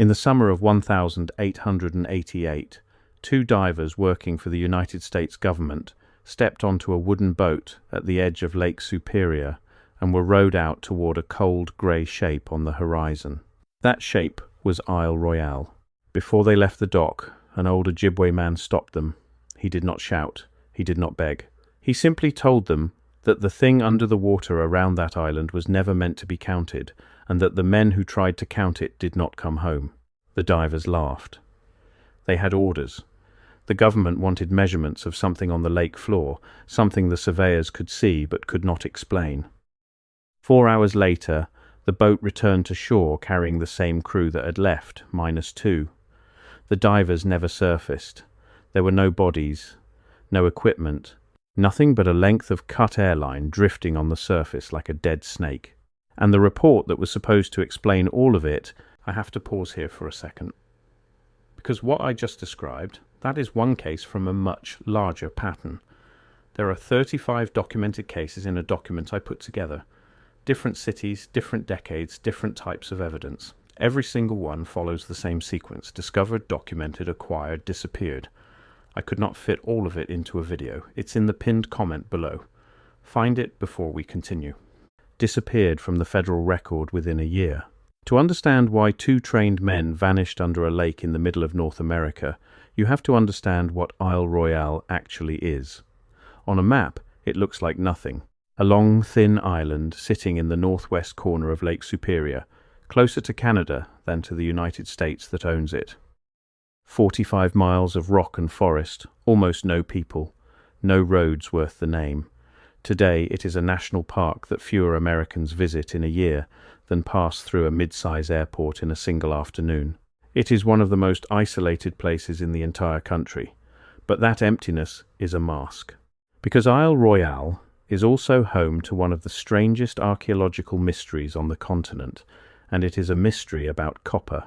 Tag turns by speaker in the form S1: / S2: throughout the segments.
S1: In the summer of 1888, two divers working for the United States government stepped onto a wooden boat at the edge of Lake Superior and were rowed out toward a cold grey shape on the horizon. That shape was Isle Royale. Before they left the dock, an old Ojibwe man stopped them. He did not shout. He did not beg. He simply told them that the thing under the water around that island was never meant to be counted, and that the men who tried to count it did not come home. The divers laughed. They had orders. The government wanted measurements of something on the lake floor, something the surveyors could see but could not explain. 4 hours later, the boat returned to shore carrying the same crew that had left, -2. The divers never surfaced. There were no bodies, no equipment, nothing but a length of cut airline drifting on the surface like a dead snake. And the report that was supposed to explain all of it, I have to pause here for a second. Because what I just described, that is one case from a much larger pattern. There are 35 documented cases in a document I put together. Different cities, different decades, different types of evidence. Every single one follows the same sequence: discovered, documented, acquired, disappeared. I could not fit all of it into a video. It's in the pinned comment below. Find it before we continue. Disappeared from the federal record within a year. To understand why two trained men vanished under a lake in the middle of North America, you have to understand what Isle Royale actually is. On a map, it looks like nothing. A long, thin island sitting in the northwest corner of Lake Superior, closer to Canada than to the United States that owns it. 45 miles of rock and forest, almost no people, no roads worth the name. Today it is a national park that fewer Americans visit in a year than pass through a mid-size airport in a single afternoon. It is one of the most isolated places in the entire country, but that emptiness is a mask. Because Isle Royale is also home to one of the strangest archaeological mysteries on the continent, and it is a mystery about copper.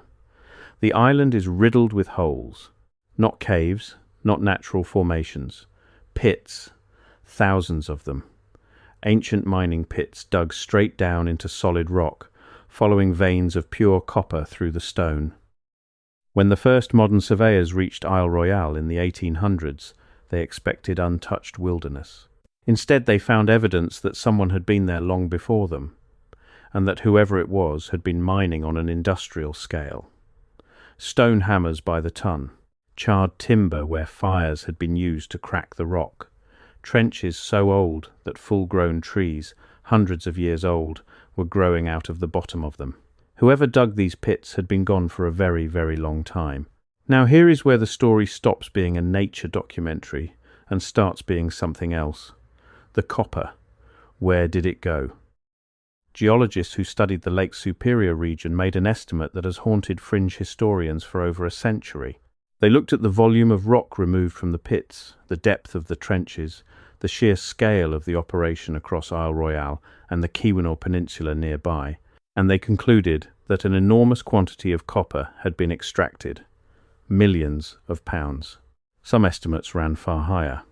S1: The island is riddled with holes, not caves, not natural formations, pits, thousands of them. Ancient mining pits dug straight down into solid rock, following veins of pure copper through the stone. When the first modern surveyors reached Isle Royale in the 1800s, they expected untouched wilderness. Instead, they found evidence that someone had been there long before them, and that whoever it was had been mining on an industrial scale. Stone hammers by the ton, charred timber where fires had been used to crack the rock, trenches so old that full-grown trees, hundreds of years old, were growing out of the bottom of them. Whoever dug these pits had been gone for a very, very long time. Now here is where the story stops being a nature documentary and starts being something else. The copper. Where did it go? Geologists who studied the Lake Superior region made an estimate that has haunted fringe historians for over a century. They looked at the volume of rock removed from the pits, the depth of the trenches, the sheer scale of the operation across Isle Royale and the Keweenaw Peninsula nearby, and they concluded that an enormous quantity of copper had been extracted. Millions of pounds. Some estimates ran far higher.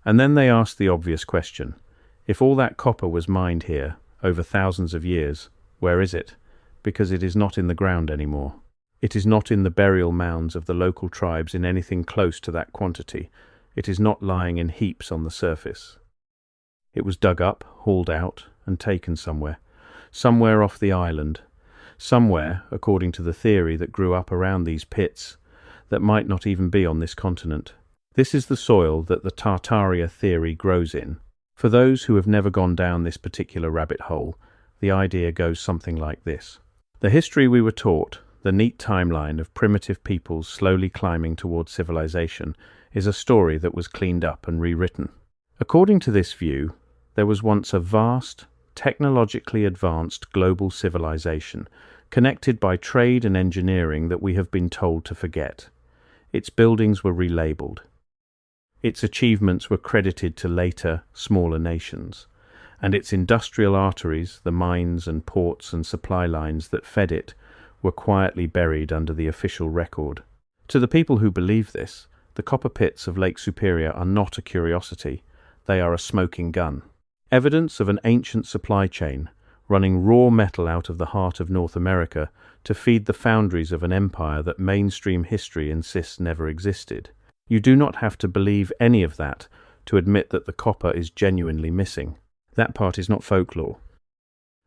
S1: And then they asked the obvious question: if all that copper was mined here over thousands of years, where is it? Because it is not in the ground anymore. It is not in the burial mounds of the local tribes in anything close to that quantity. It is not lying in heaps on the surface. It was dug up, hauled out, and taken somewhere. Somewhere off the island. Somewhere, according to the theory that grew up around these pits, that might not even be on this continent. This is the soil that the Tartaria theory grows in. For those who have never gone down this particular rabbit hole, the idea goes something like this. The history we were taught, the neat timeline of primitive peoples slowly climbing towards civilization, is a story that was cleaned up and rewritten. According to this view, there was once a vast, technologically advanced global civilization, connected by trade and engineering that we have been told to forget. Its buildings were relabeled. Its achievements were credited to later, smaller nations, and its industrial arteries, the mines and ports and supply lines that fed it, were quietly buried under the official record. To the people who believe this, the copper pits of Lake Superior are not a curiosity, they are a smoking gun. Evidence of an ancient supply chain, running raw metal out of the heart of North America to feed the foundries of an empire that mainstream history insists never existed. You do not have to believe any of that to admit that the copper is genuinely missing. That part is not folklore.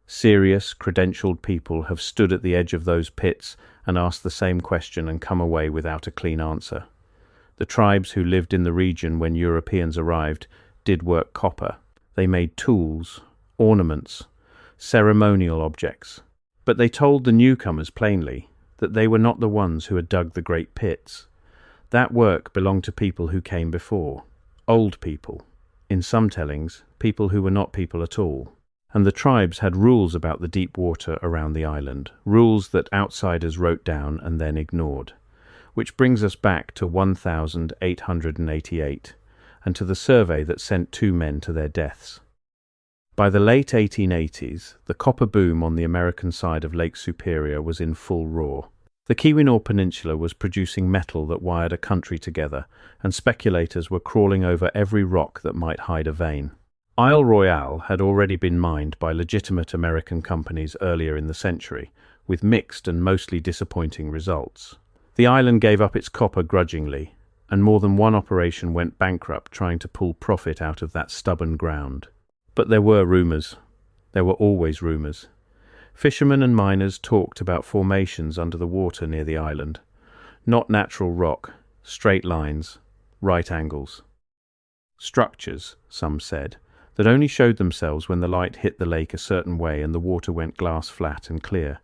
S1: Serious, credentialed people have stood at the edge of those pits and asked the same question and come away without a clean answer. The tribes who lived in the region when Europeans arrived did work copper. They made tools, ornaments, ceremonial objects. But they told the newcomers plainly that they were not the ones who had dug the great pits. That work belonged to people who came before, old people. In some tellings, people who were not people at all. And the tribes had rules about the deep water around the island, rules that outsiders wrote down and then ignored. Which brings us back to 1888, and to the survey that sent 2 men to their deaths. By the late 1880s, the copper boom on the American side of Lake Superior was in full roar. The Keweenaw Peninsula was producing metal that wired a country together, and speculators were crawling over every rock that might hide a vein. Isle Royale had already been mined by legitimate American companies earlier in the century, with mixed and mostly disappointing results. The island gave up its copper grudgingly, and more than one operation went bankrupt trying to pull profit out of that stubborn ground. But there were rumours. There were always rumours. Fishermen and miners talked about formations under the water near the island. Not natural rock, straight lines, right angles. Structures, some said, that only showed themselves when the light hit the lake a certain way and the water went glass flat and clear.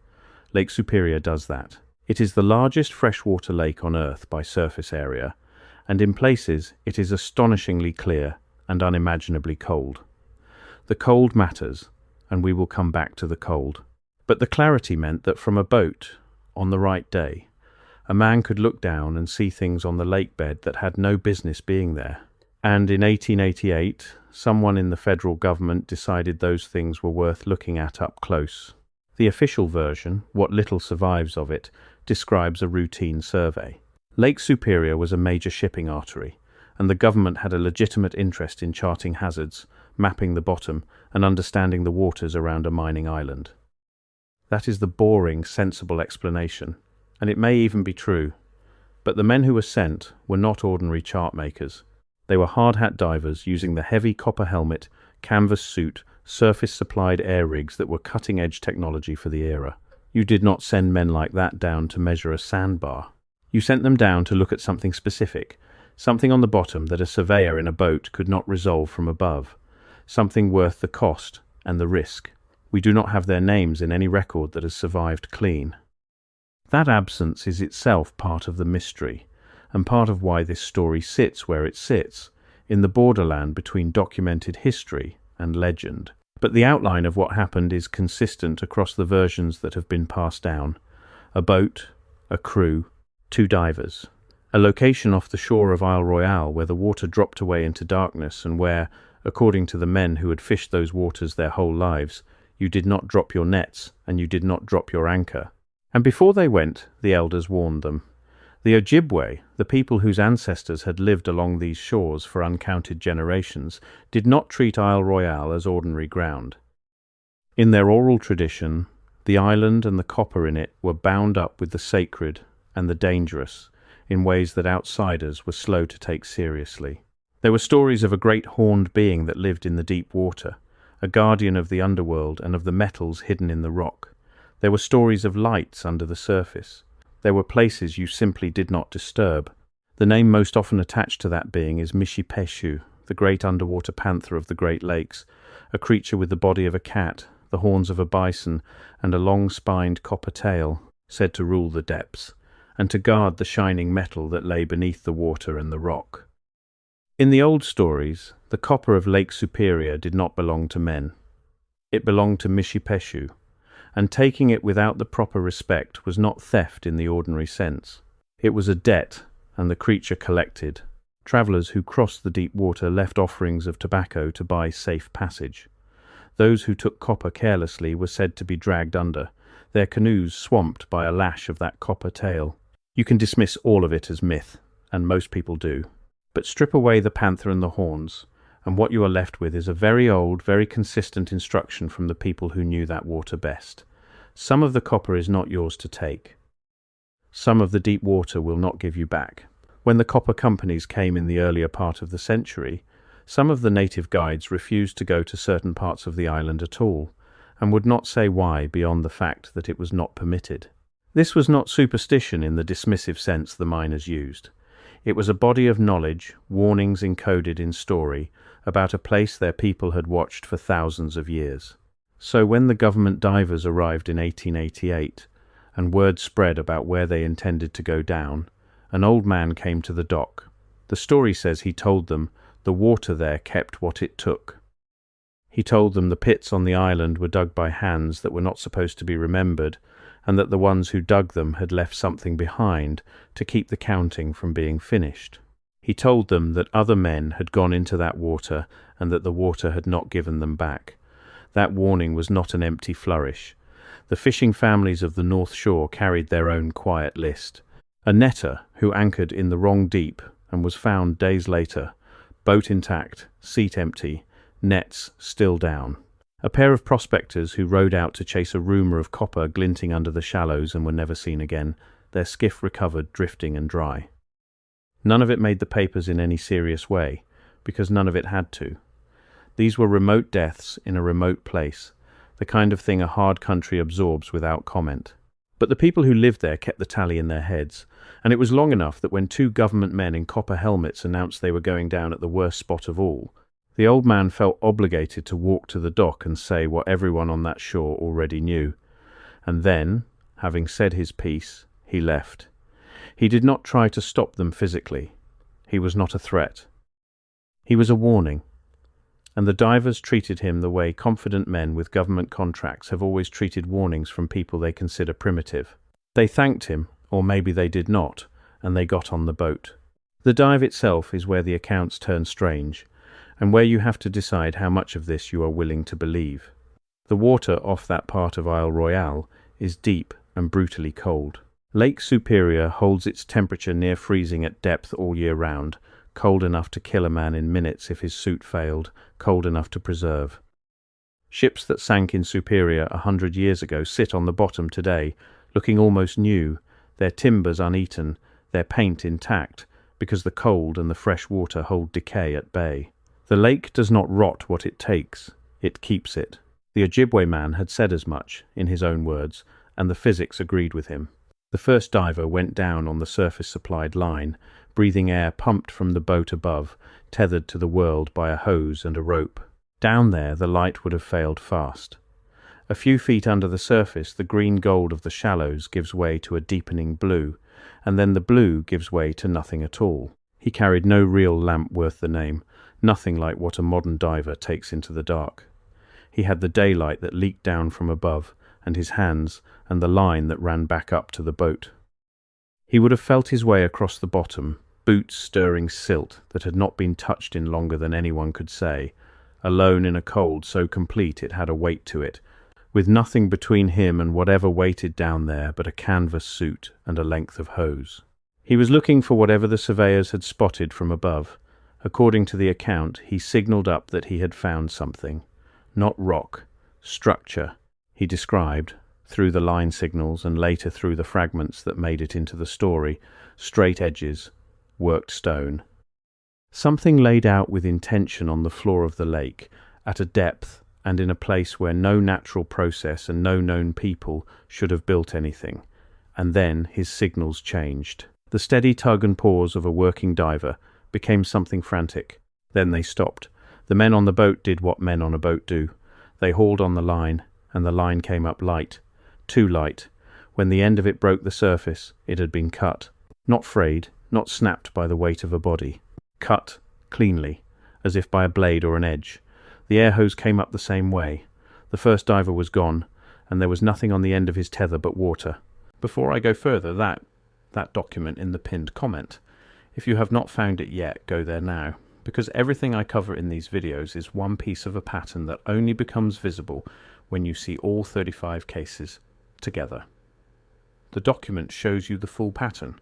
S1: Lake Superior does that. It is the largest freshwater lake on Earth by surface area, and in places it is astonishingly clear and unimaginably cold. The cold matters, and we will come back to the cold. But the clarity meant that from a boat, on the right day, a man could look down and see things on the lake bed that had no business being there. And in 1888, someone in the federal government decided those things were worth looking at up close. The official version, what little survives of it, describes a routine survey. Lake Superior was a major shipping artery, and the government had a legitimate interest in charting hazards, mapping the bottom, and understanding the waters around a mining island. That is the boring, sensible explanation, and it may even be true. But the men who were sent were not ordinary chart makers. They were hard-hat divers using the heavy copper helmet, canvas suit, surface-supplied air rigs that were cutting-edge technology for the era. You did not send men like that down to measure a sandbar. You sent them down to look at something specific, something on the bottom that a surveyor in a boat could not resolve from above, something worth the cost and the risk. We do not have their names in any record that has survived clean. That absence is itself part of the mystery, and part of why this story sits where it sits, in the borderland between documented history and legend. But the outline of what happened is consistent across the versions that have been passed down. A boat, a crew, 2 divers. A location off the shore of Isle Royale where the water dropped away into darkness and where, according to the men who had fished those waters their whole lives, you did not drop your nets and you did not drop your anchor. And before they went, the elders warned them. The Ojibwe, the people whose ancestors had lived along these shores for uncounted generations, did not treat Isle Royale as ordinary ground. In their oral tradition, the island and the copper in it were bound up with the sacred and the dangerous in ways that outsiders were slow to take seriously. There were stories of a great horned being that lived in the deep water, a guardian of the underworld and of the metals hidden in the rock. There were stories of lights under the surface. There were places you simply did not disturb. The name most often attached to that being is Mishipeshu, the great underwater panther of the Great Lakes, a creature with the body of a cat, the horns of a bison, and a long-spined copper tail, said to rule the depths, and to guard the shining metal that lay beneath the water and the rock. In the old stories, the copper of Lake Superior did not belong to men. It belonged to Mishipeshu, and taking it without the proper respect was not theft in the ordinary sense. It was a debt, and the creature collected. Travellers who crossed the deep water left offerings of tobacco to buy safe passage. Those who took copper carelessly were said to be dragged under, their canoes swamped by a lash of that copper tail. You can dismiss all of it as myth, and most people do. But strip away the panther and the horns, and what you are left with is a very old, very consistent instruction from the people who knew that water best. Some of the copper is not yours to take. Some of the deep water will not give you back. When the copper companies came in the earlier part of the century, some of the native guides refused to go to certain parts of the island at all, and would not say why beyond the fact that it was not permitted. This was not superstition in the dismissive sense the miners used. It was a body of knowledge, warnings encoded in story, about a place their people had watched for thousands of years. So when the government divers arrived in 1888, and word spread about where they intended to go down, an old man came to the dock. The story says he told them the water there kept what it took. He told them the pits on the island were dug by hands that were not supposed to be remembered, and that the ones who dug them had left something behind to keep the counting from being finished. He told them that other men had gone into that water and that the water had not given them back. That warning was not an empty flourish. The fishing families of the North Shore carried their own quiet list. A netter who anchored in the wrong deep and was found days later, boat intact, seat empty, nets still down. A pair of prospectors who rowed out to chase a rumour of copper glinting under the shallows and were never seen again, their skiff recovered drifting and dry. None of it made the papers in any serious way, because none of it had to. These were remote deaths in a remote place, the kind of thing a hard country absorbs without comment. But the people who lived there kept the tally in their heads, and it was long enough that when two government men in copper helmets announced they were going down at the worst spot of all, the old man felt obligated to walk to the dock and say what everyone on that shore already knew. And then, having said his piece, he left. He did not try to stop them physically. He was not a threat. He was a warning. And the divers treated him the way confident men with government contracts have always treated warnings from people they consider primitive. They thanked him, or maybe they did not, and they got on the boat. The dive itself is where the accounts turn strange, and where you have to decide how much of this you are willing to believe. The water off that part of Isle Royale is deep and brutally cold. Lake Superior holds its temperature near freezing at depth all year round, cold enough to kill a man in minutes if his suit failed, cold enough to preserve. Ships that sank in Superior 100 years ago sit on the bottom today, looking almost new, their timbers uneaten, their paint intact, because the cold and the fresh water hold decay at bay. The lake does not rot what it takes, it keeps it. The Ojibwe man had said as much, in his own words, and the physics agreed with him. The first diver went down on the surface-supplied line, breathing air pumped from the boat above, tethered to the world by a hose and a rope. Down there the light would have failed fast. A few feet under the surface the green gold of the shallows gives way to a deepening blue, and then the blue gives way to nothing at all. He carried no real lamp worth the name, nothing like what a modern diver takes into the dark. He had the daylight that leaked down from above, and his hands, and the line that ran back up to the boat. He would have felt his way across the bottom, boots stirring silt that had not been touched in longer than anyone could say, alone in a cold so complete it had a weight to it, with nothing between him and whatever waited down there but a canvas suit and a length of hose. He was looking for whatever the surveyors had spotted from above. According to the account, he signalled up that he had found something. Not rock, structure, he described, through the line signals and later through the fragments that made it into the story, straight edges, worked stone. Something laid out with intention on the floor of the lake, at a depth and in a place where no natural process and no known people should have built anything. And then his signals changed. The steady tug and pause of a working diver became something frantic. Then they stopped. The men on the boat did what men on a boat do. They hauled on the line, and the line came up light. Too light. When the end of it broke the surface, it had been cut. Not frayed, not snapped by the weight of a body. Cut, cleanly, as if by a blade or an edge. The air hose came up the same way. The first diver was gone, and there was nothing on the end of his tether but water. Before I go further, that document in the pinned comment. If you have not found it yet, go there now, because everything I cover in these videos is one piece of a pattern that only becomes visible when you see all 35 cases together. The document shows you the full pattern.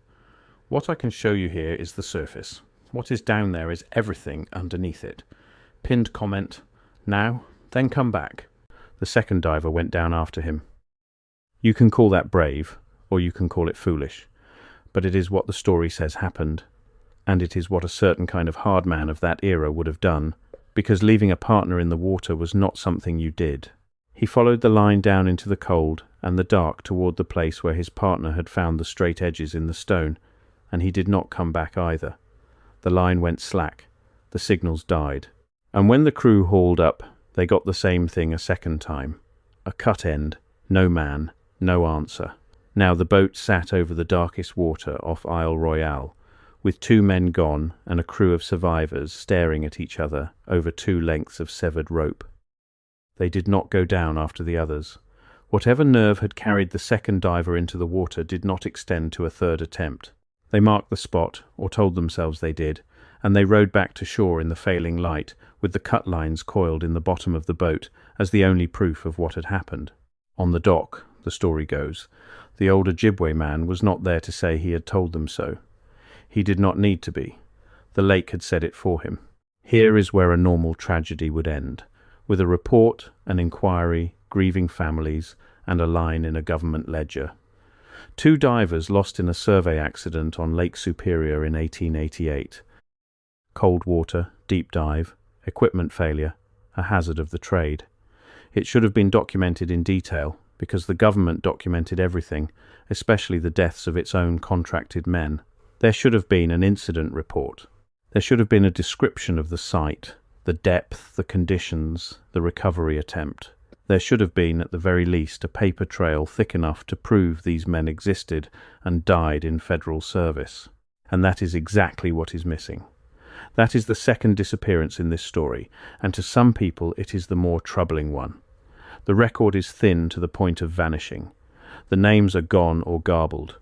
S1: What I can show you here is the surface. What is down there is everything underneath it. Pinned comment, now, then come back. The second diver went down after him. You can call that brave, or you can call it foolish, but it is what the story says happened, and it is what a certain kind of hard man of that era would have done, because leaving a partner in the water was not something you did. He followed the line down into the cold and the dark toward the place where his partner had found the straight edges in the stone, and he did not come back either. The line went slack, the signals died, and when the crew hauled up, they got the same thing a second time. A cut end, no man, no answer. Now the boat sat over the darkest water off Isle Royale, with 2 men gone and a crew of survivors staring at each other over 2 lengths of severed rope. They did not go down after the others. Whatever nerve had carried the second diver into the water did not extend to a third attempt. They marked the spot, or told themselves they did, and they rowed back to shore in the failing light, with the cut lines coiled in the bottom of the boat as the only proof of what had happened. On the dock, the story goes, the old Ojibwe man was not there to say he had told them so. He did not need to be. The lake had said it for him. Here is where a normal tragedy would end, with a report, an inquiry, grieving families, and a line in a government ledger. 2 divers lost in a survey accident on Lake Superior in 1888. Cold water, deep dive, equipment failure, a hazard of the trade. It should have been documented in detail, because the government documented everything, especially the deaths of its own contracted men. There should have been an incident report. There should have been a description of the site, the depth, the conditions, the recovery attempt. There should have been, at the very least, a paper trail thick enough to prove these men existed and died in federal service. And that is exactly what is missing. That is the second disappearance in this story, and to some people it is the more troubling one. The record is thin to the point of vanishing. The names are gone or garbled.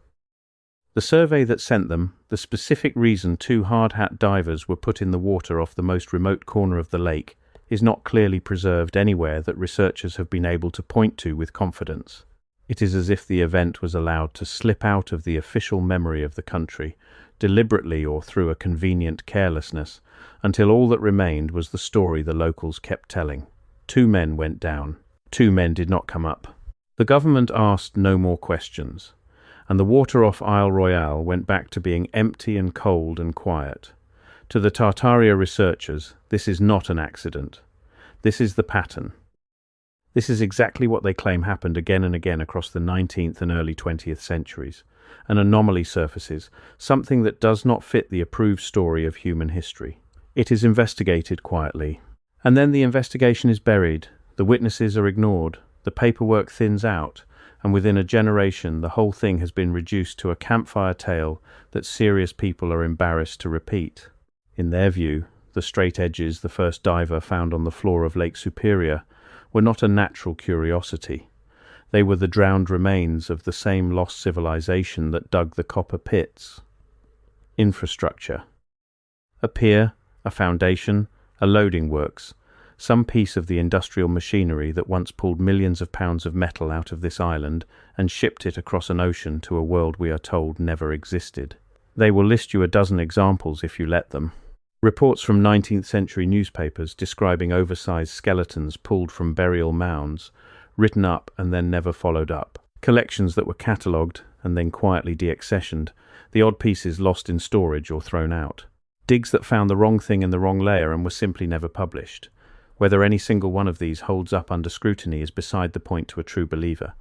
S1: The survey that sent them, the specific reason 2 hard-hat divers were put in the water off the most remote corner of the lake, is not clearly preserved anywhere that researchers have been able to point to with confidence. It is as if the event was allowed to slip out of the official memory of the country, deliberately or through a convenient carelessness, until all that remained was the story the locals kept telling. 2 men went down. 2 men did not come up. The government asked no more questions, and the water off Isle Royale went back to being empty and cold and quiet. To the Tartaria researchers, this is not an accident. This is the pattern. This is exactly what they claim happened again and again across the 19th and early 20th centuries. An anomaly surfaces, something that does not fit the approved story of human history. It is investigated quietly, and then the investigation is buried, the witnesses are ignored, the paperwork thins out, and within a generation the whole thing has been reduced to a campfire tale that serious people are embarrassed to repeat. In their view, the straight edges the first diver found on the floor of Lake Superior were not a natural curiosity. They were the drowned remains of the same lost civilization that dug the copper pits. Infrastructure. A pier, a foundation, a loading works, some piece of the industrial machinery that once pulled millions of pounds of metal out of this island and shipped it across an ocean to a world we are told never existed. They will list you a dozen examples if you let them. Reports from 19th century newspapers describing oversized skeletons pulled from burial mounds, written up and then never followed up. Collections that were catalogued and then quietly deaccessioned, the odd pieces lost in storage or thrown out. Digs that found the wrong thing in the wrong layer and were simply never published. Whether any single one of these holds up under scrutiny is beside the point to a true believer.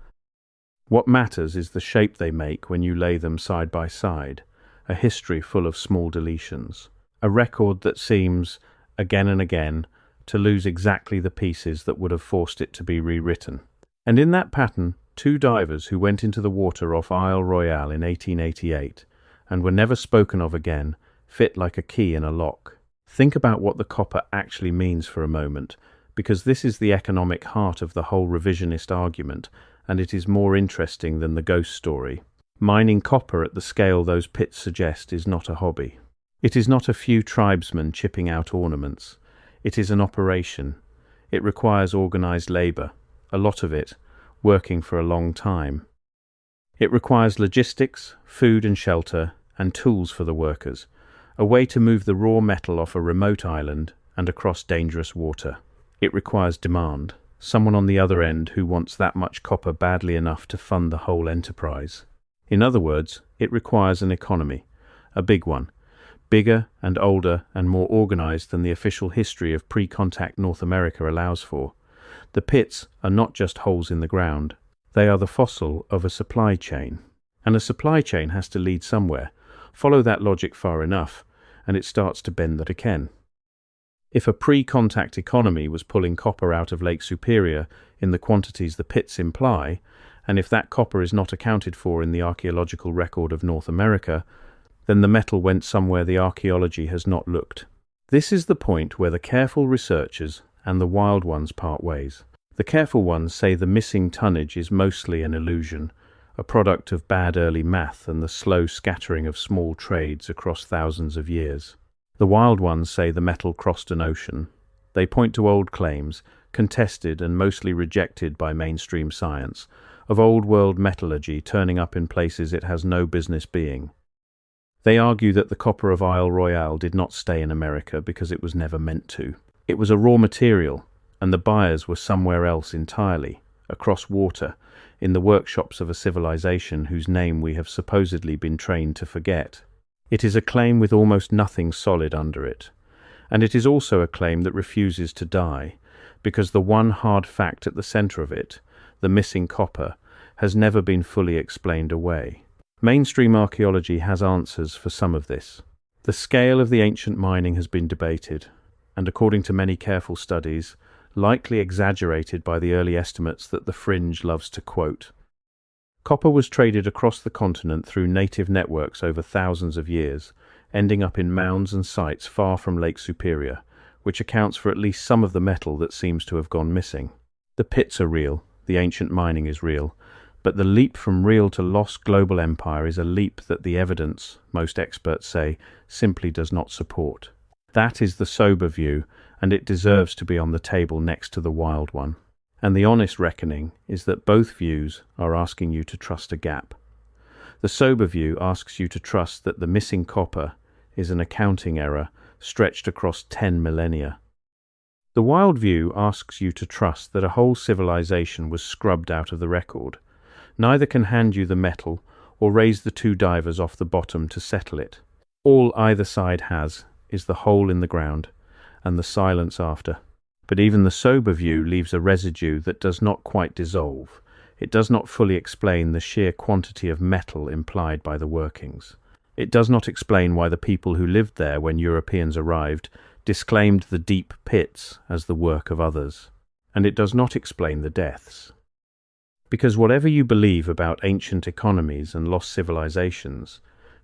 S1: What matters is the shape they make when you lay them side by side, a history full of small deletions, a record that seems, again and again, to lose exactly the pieces that would have forced it to be rewritten. And in that pattern, 2 divers who went into the water off Isle Royale in 1888 and were never spoken of again fit like a key in a lock. Think about what the copper actually means for a moment, because this is the economic heart of the whole revisionist argument, and it is more interesting than the ghost story. Mining copper at the scale those pits suggest is not a hobby. It is not a few tribesmen chipping out ornaments. It is an operation. It requires organized labor, a lot of it, working for a long time. It requires logistics, food and shelter, and tools for the workers, a way to move the raw metal off a remote island and across dangerous water. It requires demand, someone on the other end who wants that much copper badly enough to fund the whole enterprise. In other words, it requires an economy, a big one, bigger and older and more organized than the official history of pre-contact North America allows for. The pits are not just holes in the ground, they are the fossil of a supply chain. And a supply chain has to lead somewhere. Follow that logic far enough, and it starts to bend the can. If a pre-contact economy was pulling copper out of Lake Superior in the quantities the pits imply, and if that copper is not accounted for in the archaeological record of North America, then the metal went somewhere the archaeology has not looked. This is the point where the careful researchers and the wild ones part ways. The careful ones say the missing tonnage is mostly an illusion, a product of bad early math and the slow scattering of small trades across thousands of years. The wild ones say the metal crossed an ocean. They point to old claims, contested and mostly rejected by mainstream science, of old-world metallurgy turning up in places it has no business being. They argue that the copper of Isle Royale did not stay in America because it was never meant to. It was a raw material, and the buyers were somewhere else entirely, across water, in the workshops of a civilization whose name we have supposedly been trained to forget. It is a claim with almost nothing solid under it, and it is also a claim that refuses to die, because the one hard fact at the center of it, the missing copper, has never been fully explained away. Mainstream archaeology has answers for some of this. The scale of the ancient mining has been debated, and according to many careful studies, likely exaggerated by the early estimates that the fringe loves to quote. Copper was traded across the continent through native networks over thousands of years, ending up in mounds and sites far from Lake Superior, which accounts for at least some of the metal that seems to have gone missing. The pits are real, the ancient mining is real, but the leap from real to lost global empire is a leap that the evidence, most experts say, simply does not support. That is the sober view, and it deserves to be on the table next to the wild one. And the honest reckoning is that both views are asking you to trust a gap. The sober view asks you to trust that the missing copper is an accounting error stretched across 10 millennia. The wild view asks you to trust that a whole civilization was scrubbed out of the record. Neither can hand you the metal or raise the two divers off the bottom to settle it. All either side has is the hole in the ground and the silence after. But even the sober view leaves a residue that does not quite dissolve. It does not fully explain the sheer quantity of metal implied by the workings. It does not explain why the people who lived there when Europeans arrived disclaimed the deep pits as the work of others. And it does not explain the deaths. Because whatever you believe about ancient economies and lost civilizations,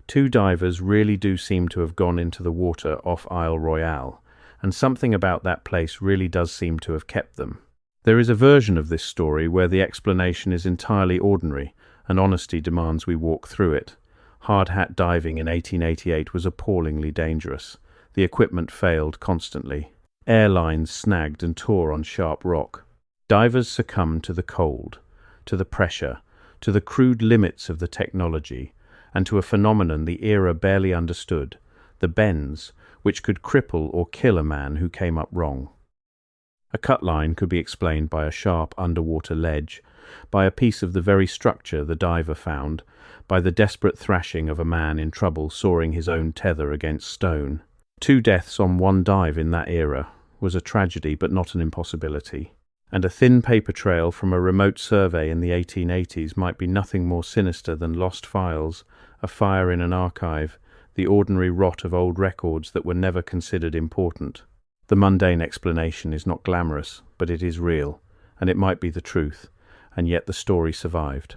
S1: two divers really do seem to have gone into the water off Isle Royale, and something about that place really does seem to have kept them. There is a version of this story where the explanation is entirely ordinary, and honesty demands we walk through it. Hard hat diving in 1888 was appallingly dangerous. The equipment failed constantly. Airlines snagged and tore on sharp rock. Divers succumbed to the cold, to the pressure, to the crude limits of the technology, and to a phenomenon the era barely understood, the bends, which could cripple or kill a man who came up wrong. A cut line could be explained by a sharp underwater ledge, by a piece of the very structure the diver found, by the desperate thrashing of a man in trouble sawing his own tether against stone. 2 deaths on one dive in that era was a tragedy but not an impossibility, and a thin paper trail from a remote survey in the 1880s might be nothing more sinister than lost files, a fire in an archive, the ordinary rot of old records that were never considered important. The mundane explanation is not glamorous, but it is real, and it might be the truth, and yet the story survived.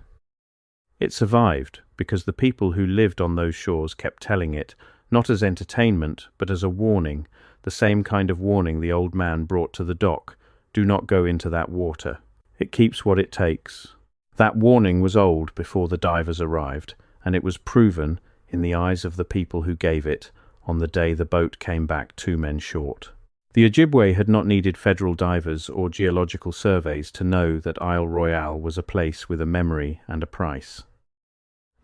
S1: It survived because the people who lived on those shores kept telling it, not as entertainment, but as a warning, the same kind of warning the old man brought to the dock: do not go into that water. It keeps what it takes. That warning was old before the divers arrived, and it was proven, in the eyes of the people who gave it, on the day the boat came back 2 men short. The Ojibwe had not needed federal divers or geological surveys to know that Isle Royale was a place with a memory and a price.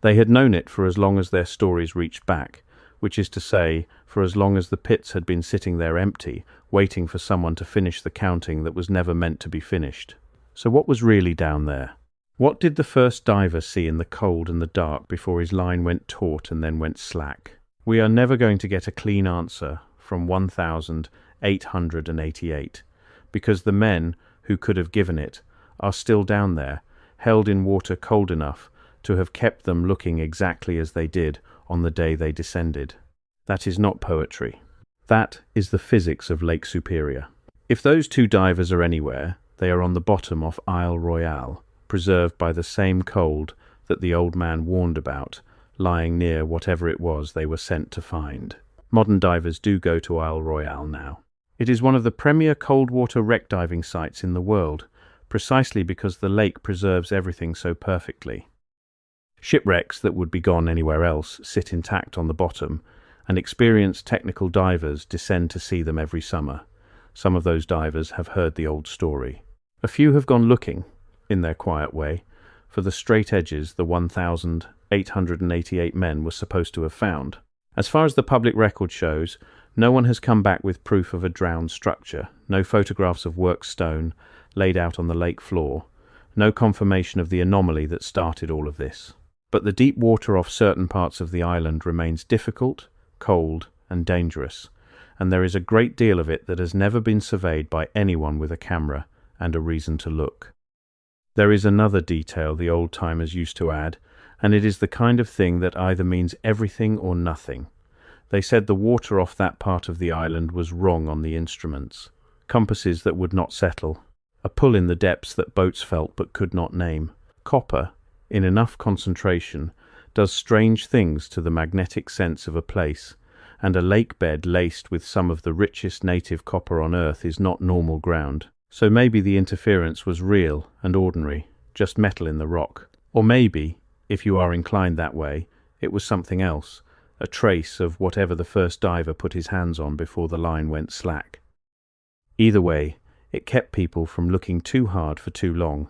S1: They had known it for as long as their stories reached back, which is to say, for as long as the pits had been sitting there empty, waiting for someone to finish the counting that was never meant to be finished. So what was really down there? What did the first diver see in the cold and the dark before his line went taut and then went slack? We are never going to get a clean answer from 1,888, because the men who could have given it are still down there, held in water cold enough to have kept them looking exactly as they did on the day they descended. That is not poetry. That is the physics of Lake Superior. If those two divers are anywhere, they are on the bottom of Isle Royale, preserved by the same cold that the old man warned about, lying near whatever it was they were sent to find. Modern divers do go to Isle Royale now. It is one of the premier cold water wreck diving sites in the world, precisely because the lake preserves everything so perfectly. Shipwrecks that would be gone anywhere else sit intact on the bottom, and experienced technical divers descend to see them every summer. Some of those divers have heard the old story. A few have gone looking, in their quiet way, for the straight edges the 1,888 men were supposed to have found. As far as the public record shows, no one has come back with proof of a drowned structure, no photographs of worked stone laid out on the lake floor, no confirmation of the anomaly that started all of this. But the deep water off certain parts of the island remains difficult, cold, and dangerous, and there is a great deal of it that has never been surveyed by anyone with a camera and a reason to look. There is another detail the old-timers used to add, and it is the kind of thing that either means everything or nothing. They said the water off that part of the island was wrong on the instruments, compasses that would not settle, a pull in the depths that boats felt but could not name. Copper, in enough concentration, does strange things to the magnetic sense of a place, and a lake bed laced with some of the richest native copper on earth is not normal ground. So maybe the interference was real and ordinary, just metal in the rock. Or maybe, if you are inclined that way, it was something else, a trace of whatever the first diver put his hands on before the line went slack. Either way, it kept people from looking too hard for too long,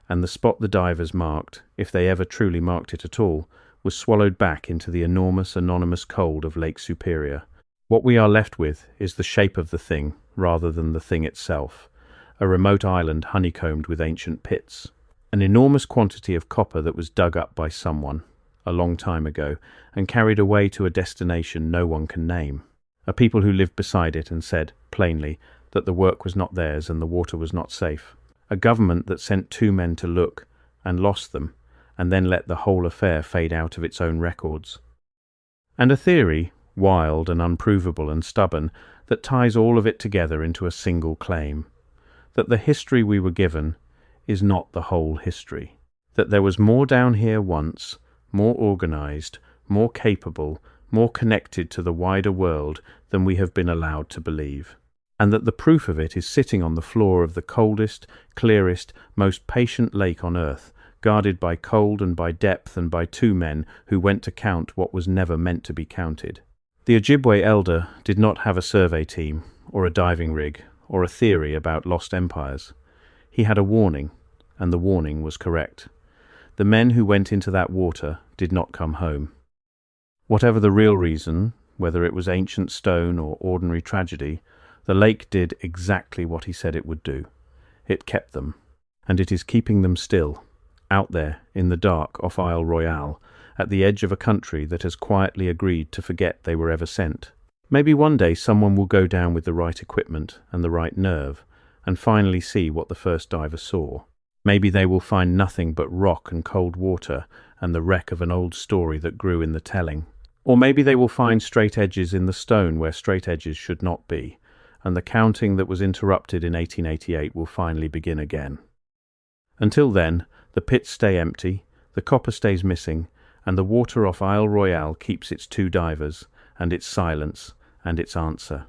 S1: and the spot the divers marked, if they ever truly marked it at all, was swallowed back into the enormous anonymous cold of Lake Superior. What we are left with is the shape of the thing, rather than the thing itself. A remote island honeycombed with ancient pits. An enormous quantity of copper that was dug up by someone, a long time ago, and carried away to a destination no one can name. A people who lived beside it and said, plainly, that the work was not theirs and the water was not safe. A government that sent 2 men to look, and lost them, and then let the whole affair fade out of its own records. And a theory, wild and unprovable and stubborn, that ties all of it together into a single claim. That the history we were given is not the whole history. That there was more down here once, more organized, more capable, more connected to the wider world than we have been allowed to believe. And that the proof of it is sitting on the floor of the coldest, clearest, most patient lake on earth, guarded by cold and by depth and by 2 men who went to count what was never meant to be counted. The Ojibwe elder did not have a survey team, or a diving rig, or a theory about lost empires. He had a warning, and the warning was correct. The men who went into that water did not come home. Whatever the real reason, whether it was ancient stone or ordinary tragedy, the lake did exactly what he said it would do. It kept them, and it is keeping them still, out there in the dark off Isle Royale, at the edge of a country that has quietly agreed to forget they were ever sent. Maybe one day someone will go down with the right equipment and the right nerve, and finally see what the first diver saw. Maybe they will find nothing but rock and cold water and the wreck of an old story that grew in the telling. Or maybe they will find straight edges in the stone where straight edges should not be, and the counting that was interrupted in 1888 will finally begin again. Until then, the pits stay empty, the copper stays missing, and the water off Isle Royale keeps its 2 divers, and its silence, and its answer.